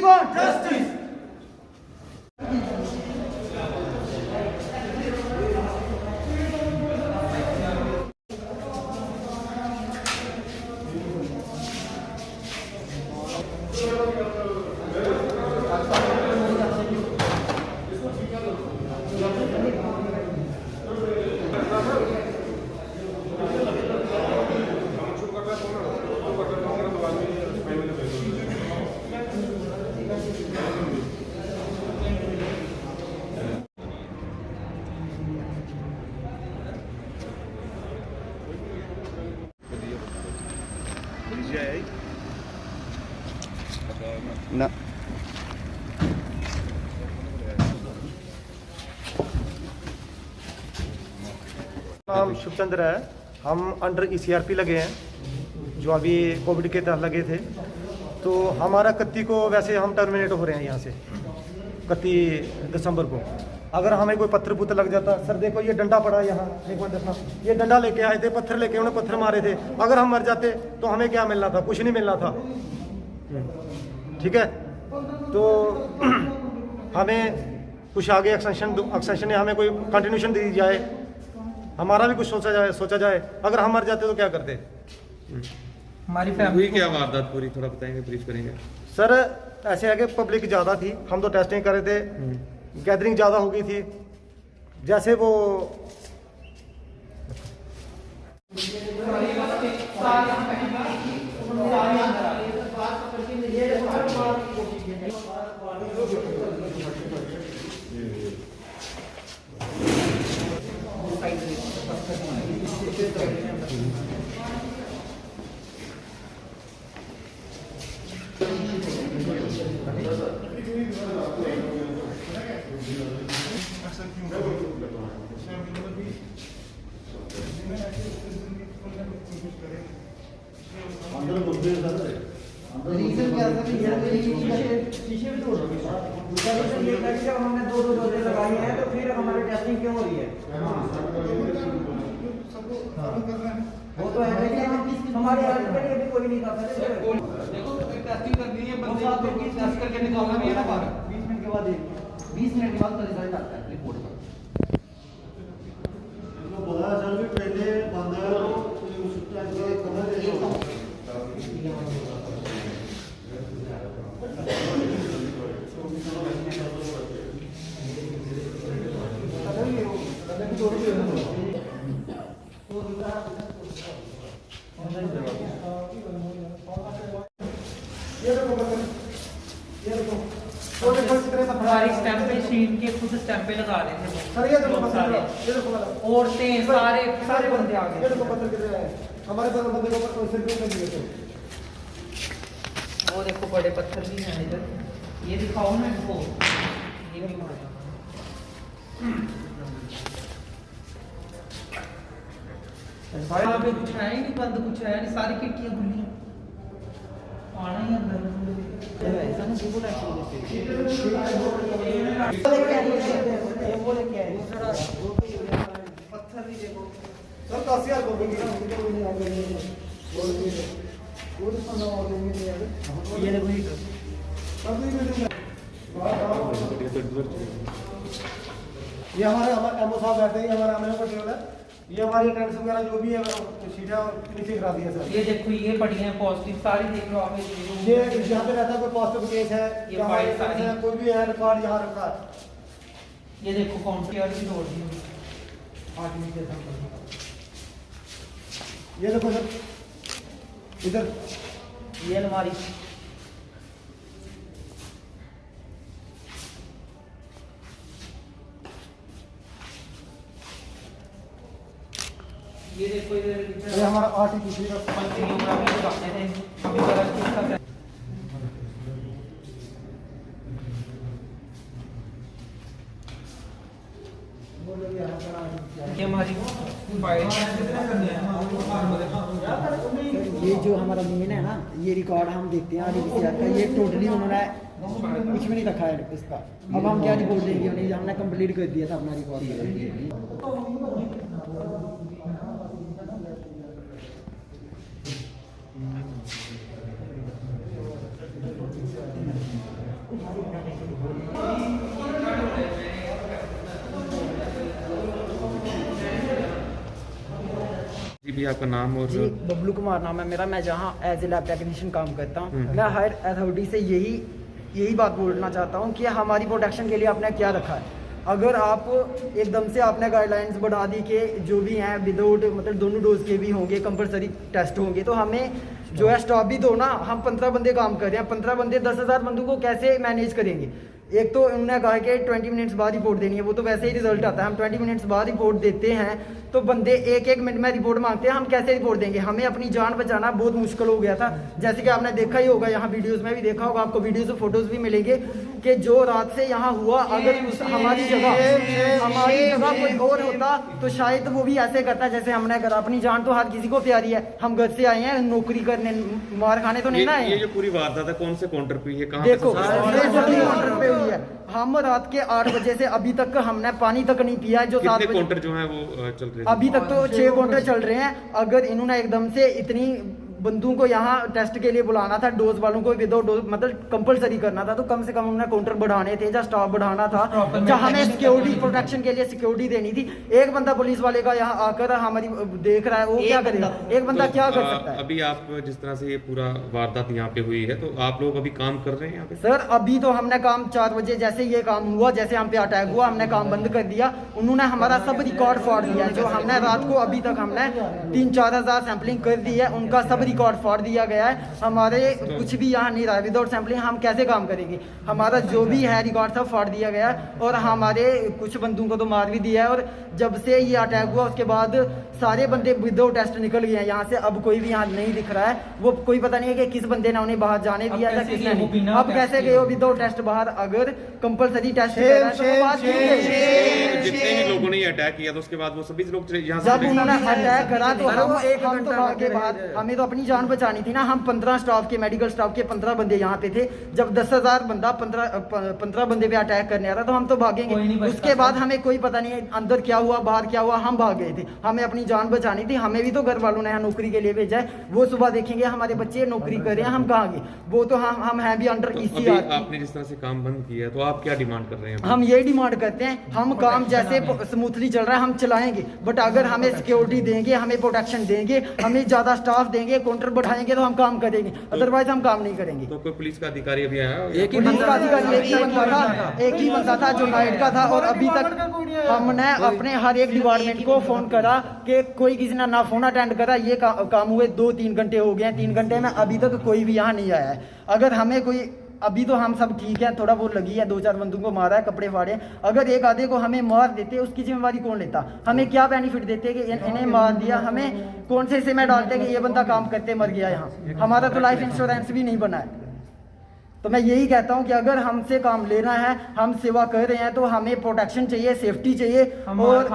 want justice. ना नाम शुभचंद्र है। हम अंडर ECRP लगे हैं, जो अभी कोविड के तहत लगे थे। तो हमारा 31 को वैसे हम टर्मिनेट हो रहे हैं यहाँ से, 31 दिसंबर को। अगर हमें कोई पत्थर पुत्थर लग जाता, सर देखो ये डंडा पड़ा यहाँ, एक बार देखना, ये डंडा लेके आए थे, पत्थर लेके उन्हें पत्थर मारे थे। अगर हम मर जाते तो हमें क्या मिलना था? कुछ नहीं मिलना था। ठीक है, तो हमें कुछ आगे एक्सटेंशन ने हमें कोई कंटिन्यूशन दी जाए, हमारा भी कुछ सोचा जाए। अगर हम मर जाते तो क्या करते? हमारी फैमिली क्या वारदात पूरी थोड़ा बताएंगे, ब्रीफ करेंगे? सर ऐसे है कि पब्लिक ज़्यादा थी, हम तो टेस्टिंग कर रहे थे, गैदरिंग ज़्यादा हो गई थी। जैसे वो रीजन क्या था कि शीशे भी तोड़ रहे हैं। रीजन ये था कि जब हमने दो डोजें लगाई हैं तो फिर हमारी टेस्टिंग क्यों हो रही है? वो तो है, लेकिन हमारे हेल्थ के लिए भी कोई नहीं था। देखो टेस्टिंग करनी है, बंदे को टेस्ट करके निकालना भी है ना बाहर। 20 मिनट के बाद 20 मिनट के बाद रिजल्ट आता है रिपोर्ट का। बोला सर भी पहले बंदा हमारी स्टैंप शीट के खुद स्टैंपे लगा रहे थे सर। ये देखो सारे औरतें, सारे बंदे आ गए। हमारे बंदे को ऊपर सिर पे नहीं है। वो देखो बड़े पत्थर भी हैं इधर, ये दिखाओ ना इनको, ये भी यहाँ पे कुछ है ही नहीं, बंद कुछ है नहीं, सारी खिड़कियाँ खुली हैं। आना ही अंदर ऐसा ना जीवो पत्थर भी देखो सर 10,000 को ये देखो ये हमारे एमओ साहब बैठे हैं, हमारा एमओ पेट्रोल है। ये हमारी अटेंडेंस वगैरह जो भी है शीट है नीचे करा दी है सर। ये देखो ये पड़ी हैं पॉजिटिव सारी, देख लो आप। ये यहाँ पे रहता है कोई पॉजिटिव केस है, ये फाइल सारी है, कोई भी है रिकॉर्ड यहाँ रखा है। ये देखो काउंटर की तोड़ दी 8 मिनट तक। ये देखो सर इधर, ये अलमारी ये देखो इधर ये हमारा आर्टिफिशियल थे अभी जरा किसका ये हमारी ये जो हमारा मेन है ना, ये रिकॉर्ड हम देखते हैं RTPCR का, ये टोटली उन्होंने कुछ भी नहीं रखा है इसका। अब हम क्या रिपोर्ट देंगे उन्हें, हमने कंप्लीट कर दिया था अपना रिकॉर्ड। भी आपका नाम और जी बबलू कुमार नाम है मेरा। मैं जहाँ एज ए लैब टेक्नीशियन काम करता हूँ। मैं हर अथॉरिटी से यही बात बोलना चाहता हूँ कि हमारी प्रोटेक्शन के लिए आपने क्या रखा है। अगर आप एकदम से आपने गाइडलाइंस बढ़ा दी कि जो भी हैं विदाउट मतलब दोनों डोज के भी होंगे, कंपलसरी टेस्ट होंगे, तो हमें जो है स्टॉप भी दो ना। हम 15 बंदे काम कर रहे हैं, 15 बंदे 10,000 बंदों को कैसे मैनेज करेंगे। एक तो उन्होंने कहा कि 20 मिनट्स बाद रिपोर्ट देनी है, वो तो वैसे ही रिजल्ट आता है। हम 20 मिनट्स बाद रिपोर्ट देते हैं तो बंदे एक मिनट में रिपोर्ट मांगते हैं, हम कैसे रिपोर्ट देंगे। हमें अपनी जान बचाना बहुत मुश्किल हो गया था। जैसे कि आपने देखा ही होगा, यहाँ वीडियोस में भी देखा होगा, आपको वीडियोस और फोटोज भी मिलेंगे कि जो रात से यहाँ हुआ, अगर हमारी जगह कोई और होता तो शायद वो भी ऐसे करता जैसे हमने करा। अपनी जान तो हर किसी को प्यारी है, हम घर से आए हैं नौकरी करने, मार खाने तो नहीं ना आए। ये जो पूरी वारदात है कौन से काउंटर पे है, कहाँ देखो काउंटर पे हुई है। हम रात के 8 बजे से अभी तक हमने पानी तक नहीं पिया है। जो 7 बजे काउंटर जो है वो चल रहे हैं अभी तक तो 6 काउंटर चल रहे हैं। अगर इन्होंने एकदम से इतनी बंदों को यहाँ टेस्ट के लिए बुलाना था, डोज वालों को विदाउट डोज मतलब कंपलसरी करना था, तो कम से कम उन्होंने काउंटर बढ़ाने थे या स्टाफ बढ़ाना था, जहाँ हमें सिक्योरिटी प्रोटेक्शन के लिए सिक्योरिटी देनी थी। एक बंदा पुलिस वाले का यहाँ आकर हमारी देख रहा है, वो क्या करेगा? एक बंदा क्या कर सकता है? अभी आप जिस तरह से ये पूरा वारदात यहाँ पे हुई है, तो आप लोग अभी काम कर रहे हैं यहाँ पे? सर अभी तो हमने काम 4 बजे जैसे ये काम हुआ, जैसे हम पे अटैक हुआ, हमने काम बंद कर दिया। उन्होंने हमारा सब रिकॉर्ड फाड़ दिया है। जो हमने रात को अभी तक हमने 3-4 हज़ार सैंपलिंग कर दी है, उनका सब रिकॉर्ड फाड़ दिया गया है। हमारे कुछ भी यहाँ नहीं रहा है। विदाउट सैंपलिंग हम कैसे काम करेंगे? हमारा जो भी है रिकॉर्ड सब फाड़ दिया गया है और हमारे कुछ बंदों को तो मार भी दिया है। और जब से ये अटैक हुआ उसके बाद सारे बंदे विदाउट टेस्ट निकल गए हैं यहाँ से। अब कोई भी यहाँ नहीं दिख रहा है। वो कोई पता नहीं है कि किस बंदे ने उन्हें बाहर जाने दिया था, किसने नहीं। अब कैसे गए हो विदाउट टेस्ट बाहर? अगर कंपलसरी टेस्ट कर रहा है तो वो बात नहीं है। जितने भी लोगों ने अटैक किया था उसके बाद वो सभी लोग यहाँ जब उन्होंने अटैक करा तो हम तो भागे बाहर। हमें तो अपनी जान बचानी थी ना। हम 15 स्टाफ के, मेडिकल स्टाफ के 15 बंदे यहाँ पे थे। जब 10,000 बंदा 15 बंदे पे अटैक करने आ रहा तो हम तो भागेंगे। उसके बाद हमें कोई पता नहीं है अंदर क्या हुआ बाहर क्या हुआ, हम भाग गए थे। हमें अपनी जान बचानी थी। हमें भी तो घर वालों ने यहाँ नौकरी के लिए भेजा है। वो सुबह देखेंगे हमारे बच्चे नौकरी कर रहे हैं, हम कहाँ गए? वो तो हम हैं भी अंडर ECR। आपने जिस तरह से काम बंद किया है तो आप क्या डिमांड कर रहे हैं? हम ये डिमांड करते हैं, हम काम जैसे स्मूथली चल रहा है हम चलाएंगे, बट अगर हमें सिक्योरिटी देंगे, हमें प्रोटेक्शन देंगे, हमें ज्यादा स्टाफ देंगे, काउंटर बढ़ाएंगे तो हम काम करेंगे, अदरवाइज हम काम नहीं करेंगे। तो कोई पुलिस का अधिकारी अभी आया? एक ही बंदा था जो नाइट का था। और अभी तक हमने अपने हर एक डिपार्टमेंट को फोन करा कि कोई किसी ने ना फोन अटेंड करा। ये काम हुए 2-3 घंटे हो गए हैं। 3 घंटे में अभी तक कोई भी यहाँ नहीं आया है। अगर हमें कोई अभी तो हम सब ठीक है, थोड़ा बहुत लगी है, 2-4 बंदों को मारा है, कपड़े फाड़े। अगर एक आधे को हमें मार देते उसकी जिम्मेवारी कौन लेता? हमें क्या बेनिफिट देते कि इन्हें मार दिया? हमें कौन से हिस्से में डालते कि ये बंदा काम करते मर गया यहाँ? हमारा तो लाइफ इंश्योरेंस भी नहीं बना है। तो मैं यही कहता हूँ कि अगर हमसे काम लेना है, हम सेवा कर रहे हैं, तो हमें प्रोटेक्शन चाहिए, सेफ्टी चाहिए। और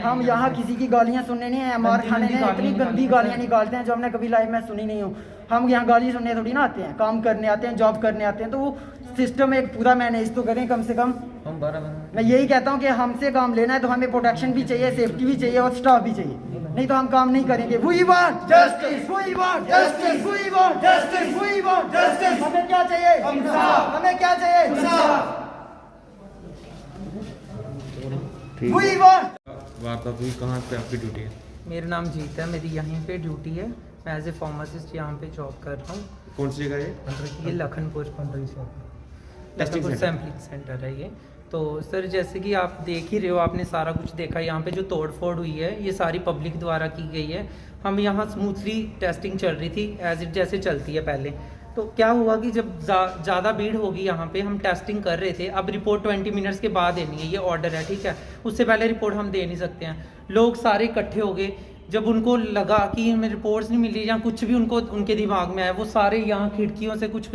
हम यहाँ किसी की गालियाँ सुनने नहीं है। मार खाने में इतनी गंदी गालियाँ निकालते हैं जो हमने कभी लाइफ में सुनी नहीं हो। हम यहाँ गाली सुनने थोड़ी ना आते हैं, काम करने आते हैं, जॉब करने आते हैं। तो वो सिस्टम एक पूरा मैनेज तो करें कम से कम। मैं यही कहता हूँ कि हमसे काम लेना है तो हमें प्रोटेक्शन भी चाहिए, सेफ्टी भी चाहिए और स्टाफ भी चाहिए, नहीं तो हम काम नहीं करेंगे। We want justice, we want justice, we want justice, we want justice। हमें क्या चाहिए? इंसाफ। हमें क्या चाहिए? इंसाफ। We want। वारदात हुई कहाँ पे आपकी ड्यूटी है? मेरा नाम जीत है, मेरी यहीं पे ड्यूटी है। मैं एज ए फार्मासिस्ट यहाँ पे जॉब कर रहा हूँ। कौन सी जगह है ये लखनपुर टेस्टिंग सैम्पलिंग सेंटर है ये। तो सर जैसे कि आप देख ही रहे हो, आपने सारा कुछ देखा। यहाँ पे जो तोड़फोड़ हुई है ये सारी पब्लिक द्वारा की गई है। हम यहाँ स्मूथली टेस्टिंग चल रही थी एज इट जैसे चलती है पहले। तो क्या हुआ कि जब ज़्यादा भीड़ होगी यहाँ पे, हम टेस्टिंग कर रहे थे। अब रिपोर्ट 20 मिनट्स के बाद देनी है, ये ऑर्डर है, ठीक है। उससे पहले रिपोर्ट हम दे नहीं सकते हैं। लोग सारे इकट्ठे हो गए। जब उनको लगा कि हमें रिपोर्ट्स नहीं मिली या कुछ भी उनको उनके दिमाग में आया, वो सारे यहाँ खिड़कियों से कुछ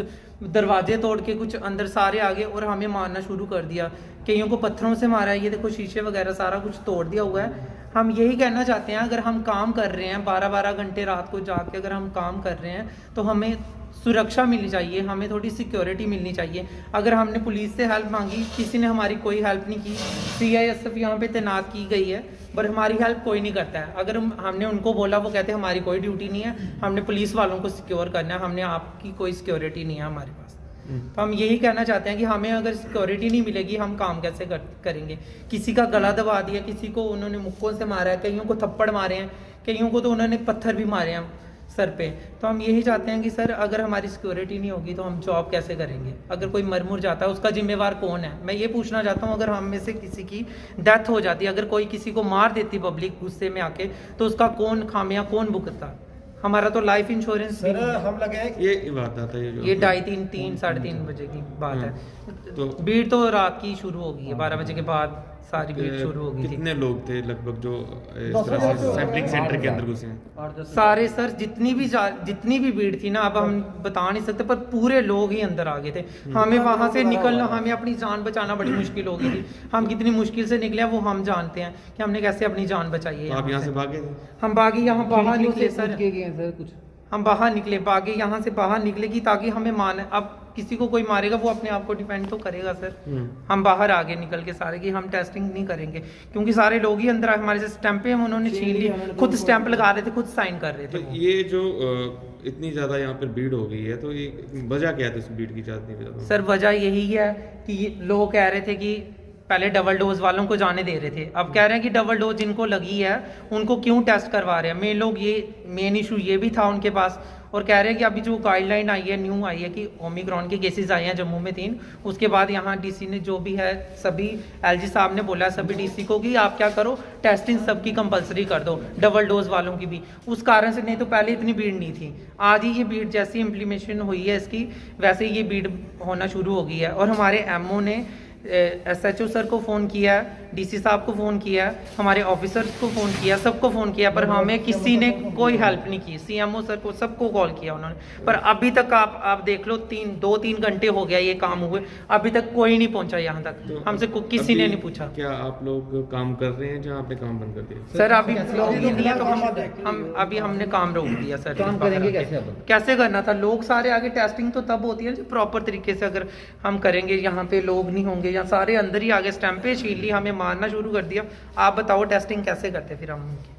दरवाजे तोड़ के कुछ अंदर सारे आ गए और हमें मारना शुरू कर दिया। कईयों को पत्थरों से मारा है। ये देखो शीशे वगैरह सारा कुछ तोड़ दिया हुआ है। हम यही कहना चाहते हैं, अगर हम काम कर रहे हैं 12-12 घंटे रात को जाके अगर हम काम कर रहे हैं तो हमें सुरक्षा मिलनी चाहिए, हमें थोड़ी सिक्योरिटी मिलनी चाहिए। अगर हमने पुलिस से हेल्प मांगी, किसी ने हमारी कोई हेल्प नहीं की। CISF यहाँ पे तैनात की गई है पर हमारी हेल्प कोई नहीं करता है। अगर हमने उनको बोला, वो कहते हैं हमारी कोई ड्यूटी नहीं है, हमने पुलिस वालों को सिक्योर करना है, हमने आपकी कोई सिक्योरिटी नहीं है हमारे पास। तो हम यही कहना चाहते हैं कि हमें अगर सिक्योरिटी नहीं मिलेगी हम काम कैसे करेंगे। किसी का गला दबा दिया, किसी को उन्होंने मुक्कों से मारा है, कईयों को थप्पड़ मारे हैं, कईयों को तो उन्होंने पत्थर भी मारे हैं सर पे। तो हम यही चाहते हैं कि सर अगर हमारी सिक्योरिटी नहीं होगी तो हम जॉब कैसे करेंगे। अगर कोई मर मुर जाता है उसका जिम्मेवार कौन है। मैं ये पूछना चाहता हूँ, अगर हम में से किसी की डेथ हो जाती, अगर कोई किसी को मार देती पब्लिक गुस्से में आके, तो उसका कौन खामियां कौन भुगतता। हमारा तो लाइफ इंश्योरेंस भी सर हम लगे हैं ये वारदात है ये 2:30 साढ़े 3 बजे की बात है। तो भीड़ तो रात की शुरू हो गई है, 12 बजे के बाद सारी भीड़ शुरू हो गई थी। कितने लोग थे लगभग जो इस तरह से सैंपलिंग सेंटर के अंदर घुसे हैं? सारे सर जितनी भी भीड़ थी ना, अब हम बता नहीं सकते, पर पूरे लोग ही अंदर आ गए थे। हमें वहां से निकलना, हमें अपनी जान बचाना बड़ी मुश्किल हो गई थी। हम कितनी मुश्किल से निकले वो हम जानते हैं कि हमने कैसे अपनी जान बचाई है। तो आप यहाँ से भागे थे? हम भागे, यहाँ बाहर निकले सर, कुछ हम बाहर निकले, भागे यहाँ से बाहर निकले कि ताकि हमें माने। अब किसी को कोई मारेगा वो अपने आप को डिफेंड तो करेगा सर। हम बाहर आगे निकल के सारे कि हम टेस्टिंग नहीं करेंगे, क्योंकि सारे लोग ही अंदर हमारे से स्टैंपें हम उन्होंने छीन ली, खुद स्टैंप लगा रहे थे, खुद साइन कर रहे थे तो वो। ये जो इतनी ज्यादा यहाँ पर भीड़ हो गई है, तो ये वजह क्या है इस भीड़ की ज्यादा? सर वजह यही है कि लोग कह रहे थे कि पहले डबल डोज वालों को जाने दे रहे थे, अब कह रहे हैं कि डबल डोज जिनको लगी है उनको क्यों टेस्ट करवा रहे हैं। मेन इशू ये भी था उनके पास। और कह रहे हैं कि अभी जो गाइडलाइन आई है, न्यू आई है कि ओमिक्रॉन के केसेस आए हैं जम्मू में 3, उसके बाद यहाँ डीसी ने जो भी है सभी एलजी साहब ने बोला है सभी डीसी को कि आप क्या करो, टेस्टिंग सबकी कंपलसरी कर दो, डबल डोज वालों की भी। उस कारण से, नहीं तो पहले इतनी भीड़ नहीं थी। आज ही ये भीड़ जैसी इम्प्लीमेशन हुई है इसकी, वैसे ही ये भीड़ होना शुरू हो गई है। और हमारे एमओ ने SHO सर को फ़ोन किया है, डीसी साहब को फ़ोन किया है, हमारे ऑफिसर्स को फ़ोन किया, सबको फ़ोन किया, पर हमें किसी ने कोई हेल्प नहीं की। CMO सर को सबको कॉल किया उन्होंने, पर अभी तक आप देख लो 2-3 घंटे हो गया ये काम हुए, अभी तक कोई नहीं पहुंचा यहाँ तक। तो हमसे किसी ने नहीं पूछा। क्या आप लोग काम कर रहे हैं जहाँ आपने काम बंद कर दिया? सर अभी लोग ही नहीं है तो हमने काम रोक दिया सर। काम करेंगे कैसे अब? कैसे करना था, लोग सारे आगे। टेस्टिंग तो तब होती है जब प्रॉपर तरीके से अगर हम करेंगे। यहाँ पे लोग नहीं होंगे, या सारे अंदर ही आगे स्टैंपें छीन ली, हमें मारना शुरू कर दिया। आप बताओ टेस्टिंग कैसे करते फिर हम उनकी?